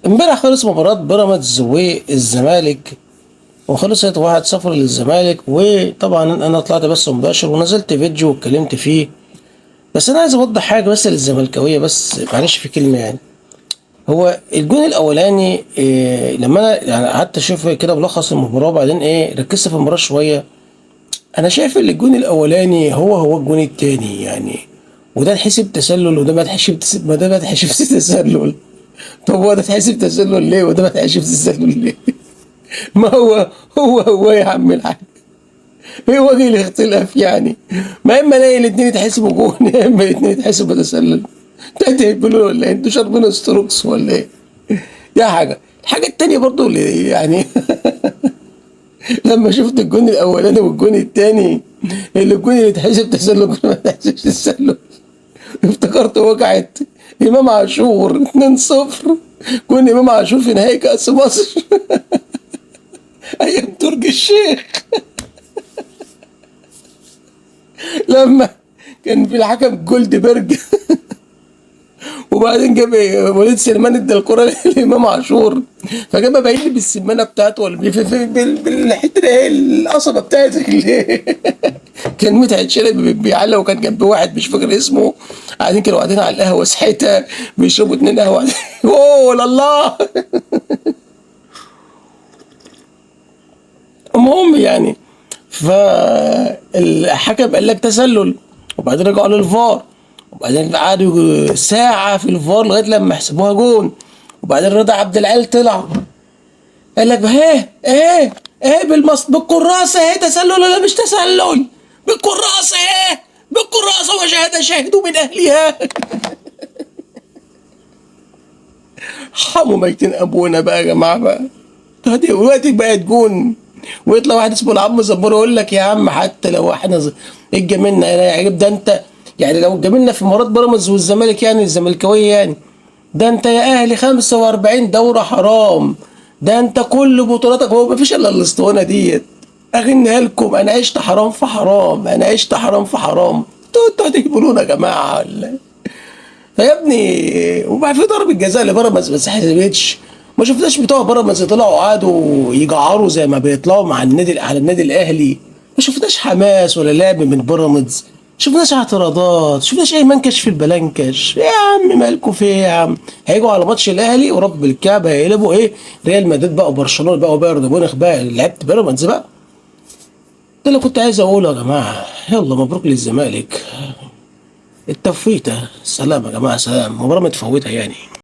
امبارح خلص مباراة بيراميدز والزمالك، وخلصت 1-0 للزمالك. وطبعا انا طلعت بس مباشر ونزلت فيديو واتكلمت فيه. بس انا عايز اوضح حاجة بس للزملكاوية، بس معلش في كلمة يعني. هو الجون الاولاني لما انا يعني قعدت اشوف كده ملخص المباراة، وبعدين ركزت في المباراة شوية. انا شايف ان الجون الاولاني هو الجون التاني يعني. وده اتحسب تسلل، وده ما اتحسب ما ده ما اتحسب تسلل. طب هو ده اتحسب تسلل ليه وده ما اتحسب تسلل ليه؟ ما هو يا عم الحاج. ايه وجه الاختلاف يعني؟ ما اما الاقي الاثنين يتحسبوا جون، يا اما الاثنين يتحسبوا تسلل. انتوا هتهبلوا ولا ايه؟ انتوا شاربين ستروكس ولا ايه؟ دي حاجه. الحاجه التانيه برضو اللي يعني لما شفت الجون الاولاني والجون التاني، اللي الجون اللي اتحسب تسلل والجون ما اتحسبش تسلل، افتكرت وقعت امام عاشور 2-0. جون امام عاشور في نهائي كاس مصر ايام ترك الشيخ، لما كان في الحكم جولدبرج وبعدين جاب وليد سليمان ادى الكره لامام عاشور، فجاب باين لي بالسمانه بتاعته ولا بالحته اللي هي القصبه بتاعت رجليه. كان متعب شلبي بيعلق، وكان جنب واحد مش فاكر اسمه. قاعدين كانوا قاعدين على القهوه ساعتها بيشربوا 2 قهوه. اوه الله. المهم يعني، فالحكم قال لك تسلل، وبعدين رجعوا للفار، وبعدين قعدوا ساعة في الفار لغاية لما حسبوها جون. وبعدين رضا عبد العال طلع قال لك ايه بالكراسة، ايه تسلل ولا مش تسلل؟ بالكراسة، بالكراسة وشهد شاهدوا من أهلها. حموا ميتين أبونا بقى يا جماعة بقى. دلوقتي بقت جون، ويطلع واحد اسمه العم زبور يقول لك يا عم حتى لو احنا اتجاملنا يعني، ده انت يعني لو اتجاملنا في مباراه بيراميدز والزمالك يعني الزملكاويه يعني، ده انت يا اهلي 45 دوره حرام. ده انت كل بطولاتك هو مفيش الا الاسطوانه ديت. اغنيها لكم انا عشت حرام في حرام، انا عشت حرام في حرام. انتوا هتقبلونا يا جماعه ولا إيه؟ فيا ابني، وبقى في ضربة جزاء لبيراميدز بس حسبتش. ما شفناش بتوع بيراميدز طلعوا قعدوا يجعروا زي ما بيطلعوا مع النادي على النادي الاهلي. ما شفناش حماس ولا لعب من بيراميدز. ما شفناش اعتراضات، ما شفناش اي منكش في البلانكش. يا عم مالكوا في ايه يا عم؟ هيجوا على ماتش الاهلي ورب الكعبه هيقلبوا ريال مدريد بقى وبرشلونه بقى وبايرن ميونخ بقى لعبت بيراميدز بقى. ده اللي كنت عايز اقوله يا جماعه. يلا مبروك للزمالك. التفويته. سلام يا جماعه، سلام. مباراه متفوته يعني.